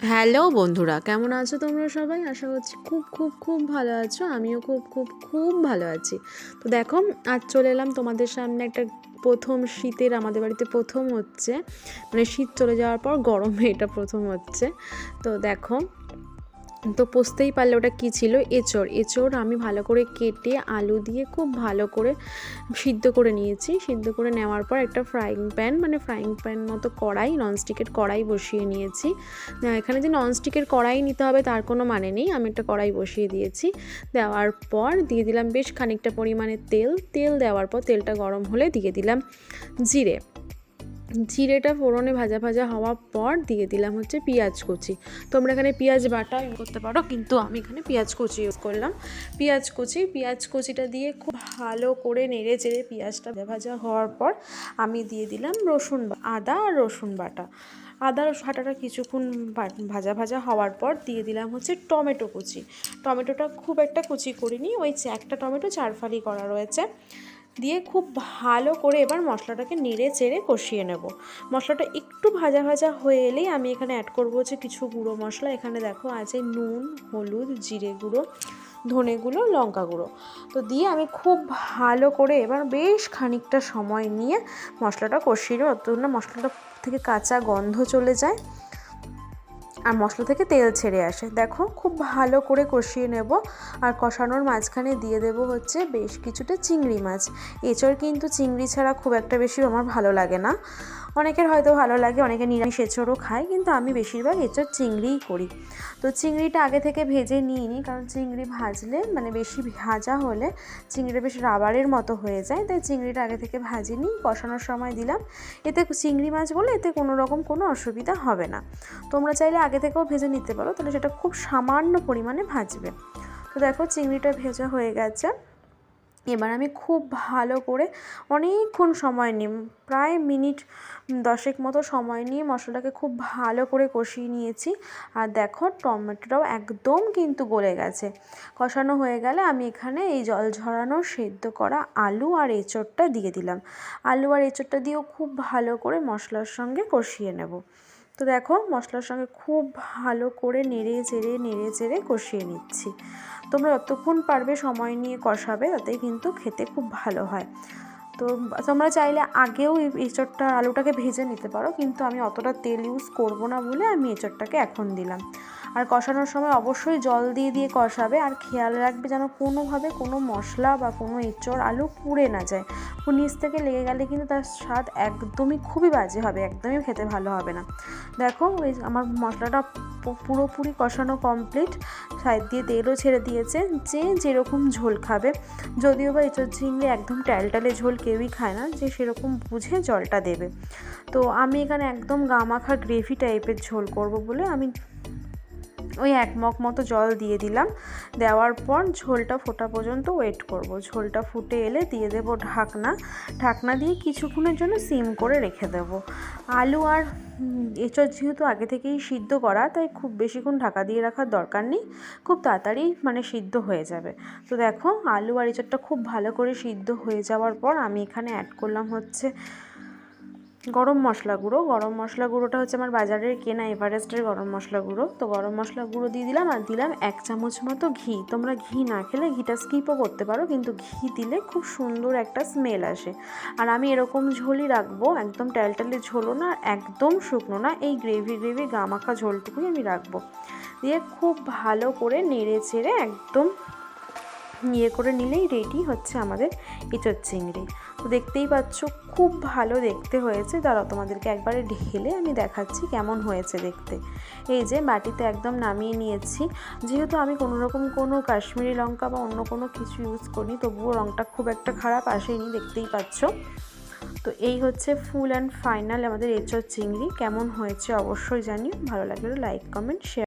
Hello বন্ধুরা, কেমন আছো তোমরা সবাই? আশা করছি খুব খুব খুব ভালো আছো। আমিও খুব খুব খুব ভালো আছি। তো দেখো, আজ চলে এলাম তোমাদের সামনে একটা প্রথম শীতের, আমাদের বাড়িতে প্রথম হচ্ছে, মানে শীত চলে যাওয়ার পর গরমে এটা প্রথম হচ্ছে। তো দেখো, তো বুঝতেই পারলে ওটা কী ছিল। এঁচোড় আমি ভালো করে কেটে আলু দিয়ে খুব ভালো করে সিদ্ধ করে নিয়েছি। সিদ্ধ করে নেওয়ার পর একটা ফ্রাইং প্যান মতো কড়াই, ননস্টিকের কড়াই বসিয়ে নিয়েছি। এখানে যে ননস্টিকের কড়াই নিতে হবে তার কোনো মানে নেই, আমি একটা কড়াই বসিয়ে দিয়েছি। দেওয়ার পর দিয়ে দিলাম বেশ খানিকটা পরিমাণে তেল দেওয়ার পর তেলটা গরম হলে দিয়ে দিলাম জিরেটা ফোড়নে ভাজা হওয়ার পর দিয়ে দিলাম হচ্ছে পেঁয়াজ কুচি। তোমরা এখানে পেঁয়াজ বাটা ইউজ করতে পারো, কিন্তু আমি এখানে পেঁয়াজ কুচি ইউজ করলাম। পেঁয়াজ কুচিটা দিয়ে খুব ভালো করে নেড়ে চেড়ে পেঁয়াজটা ভাজা হওয়ার পর আমি দিয়ে দিলাম আদা আর রসুন বাটা। আদা রসুন বাটাটা কিছুক্ষণ ভাজা হওয়ার পর দিয়ে দিলাম হচ্ছে টমেটো কুচি। টমেটোটা খুব একটা কুচি করিনি, ওই একটা টমেটো 4 ফালি করা রয়েছে। দিয়ে খুব ভালো করে এবার মশলাটাকে নেড়ে চেড়ে কষিয়ে নেব। মশলাটা একটু ভাজা হয়ে এলেই আমি এখানে অ্যাড করবো হচ্ছে কিছু গুঁড়ো মশলা। এখানে দেখো আছে নুন, হলুদ, জিরে গুঁড়ো, ধনে গুঁড়ো, লঙ্কা গুঁড়ো। তো দিয়ে আমি খুব ভালো করে এবার বেশ খানিকটা সময় নিয়ে মশলাটা কষিয়ে নেব, অতক্ষণ না মশলাটা থেকে কাঁচা গন্ধ চলে যায় আর মশলা থেকে তেল ছেড়ে আসে। দেখো, খুব ভালো করে কষিয়ে নেব। আর কষানোর মাঝখানে দিয়ে দেব হচ্ছে বেশ কিছুটা চিংড়ি মাছ। এঁচোড় কিন্তু চিংড়ি ছাড়া খুব একটা বেশি আমার ভালো লাগে না। অনেকের হয়তো ভালো লাগে, অনেকে নিরামিষ এঁচোড়ও খায়, কিন্তু আমি বেশিরভাগ এঁচোড় চিংড়িই করি। তো চিংড়িটা আগে থেকে ভেজে নিয়ে নিই, কারণ চিংড়ি ভাজলে মানে বেশি ভাজা হলে চিংড়িটা বেশ রাবারের মতো হয়ে যায়, তাই চিংড়িটা আগে থেকে ভাজে নিই, কষানোর সময় দিলাম। এতে চিংড়ি মাছ বলে এতে কোনো রকম কোনো অসুবিধা হবে না। তোমরা চাইলে আগে থেকেও ভেজে নিতে পারো, তাহলে সেটা খুব সামান্য পরিমাণে ভাজবে। তো দেখো, চিংড়িটা ভেজা হয়ে গেছে। এবার আমি খুব ভালো করে অনেকক্ষণ সময় নিয়ে, প্রায় মিনিট 10 মতো সময় নিয়ে মশলাটাকে খুব ভালো করে কষিয়ে নিয়েছি। আর দেখো, টমেটোটাও একদম কিন্তু গলে গেছে। কষানো হয়ে গেলে আমি এখানে এই জল ঝরানো সেদ্ধ করা আলু আর এঁচোড়টা দিয়ে দিলাম। আলু আর এঁচোড়টা দিয়েও খুব ভালো করে মশলার সঙ্গে কষিয়ে নেব। তো দেখো, মশলার সঙ্গে খুব ভালো করে নেড়ে চেড়ে কষিয়ে নিচ্ছি। তোমরা যতক্ষণ পারবে সময় নিয়ে কষাবে, তাতেই কিন্তু খেতে খুব ভালো হয়। তো তোমরা চাইলে আগেও এঁচোড়টা আলুটাকে ভেজে নিতে পারো, কিন্তু আমি অতটা তেল ইউজ করব না বলে আমি এঁচোড়টাকে এখন দিলাম। আর কষানোর সময় অবশ্যই জল দিয়ে কষাবে, আর খেয়াল রাখবে যেন কোনোভাবে কোনো মশলা বা কোনো এঁচোড় আলু পুড়ে না যায়। নিচ থেকে লেগে গেলে কিন্তু তার স্বাদ একদমই খুবই বাজে হবে, একদমই খেতে ভালো হবে না। দেখো, ওই আমার মশলাটা পুরোপুরি কষানো কমপ্লিট, সাইড দিয়ে তেলও ছেড়ে দিয়েছে। যেরকম ঝোল খাবে, যদিও বা এঁচোড় চিংড়ি একদম টালটালে ঝোল কেউই খায় না, যে সেরকম বুঝে জলটা দেবে। তো আমি এখানে একদম গামাখা গ্রেভি টাইপের ঝোল করব বলে আমি ওই 1 মগ মতো জল দিয়ে দিলাম। দেওয়ার পর ঝোলটা ফোটা পর্যন্ত ওয়েট করব। ঝোলটা ফুটে এলে দিয়ে দেব ঢাকনা দিয়ে কিছুক্ষণের জন্য সিম করে রেখে দেব। আলু আর এঁচোড় যেহেতু আগে থেকেই সিদ্ধ করা, তাই খুব বেশিক্ষণ ঢাকা দিয়ে রাখার দরকার নেই, খুব তাড়াতাড়ি মানে সিদ্ধ হয়ে যাবে। তো দেখো, আলু আর এঁচোড়টা খুব ভালো করে সিদ্ধ হয়ে যাওয়ার পর আমি এখানে অ্যাড করলাম হচ্ছে গরম মশলা গুঁড়োটা হচ্ছে আমার বাজারের কেনা এভারেস্টের গরম মশলা গুঁড়ো। তো গরম মশলা গুঁড়ো দিয়ে দিলাম, আর দিলাম 1 চামচ মতো ঘি। তোমরা ঘি না খেলে ঘিটা স্কিপও করতে পারো, কিন্তু ঘি দিলে খুব সুন্দর একটা স্মেল আসে। আর আমি এরকম ঝোলই রাখবো, একদম টালটালে ঝোলও না, একদম শুকনো না, এই গ্রেভি গামাখা ঝোলটুকুই আমি রাখবো। দিয়ে খুব ভালো করে নেড়ে চেড়ে একদম করে নিলেই রেডি হচ্ছে আমাদের এঁচোড় চিংড়ি। তো দেখতেই পাচ্ছ খুব ভালো দেখতে হয়েছে। দাঁড়াও, তোমাদেরকে একবারে ঢেলে আমি দেখাচ্ছি কেমন হয়েছে দেখতে। এই যে বাটিতে একদম নামিয়ে নিয়েছি। যেহেতু আমি কোনো কাশ্মীরি লঙ্কা বা অন্য কোনো কিছু ইউজ করিনি, তবুও রঙটা খুব একটা খারাপ আসেনি, দেখতেই পাচ্ছ। তো এই হচ্ছে ফুল অ্যান্ড ফাইনাল আমাদের এঁচোড় চিংড়ি। কেমন হয়েছে অবশ্যই জানিও। ভালো লাগলে লাইক, কমেন্ট, শেয়ার।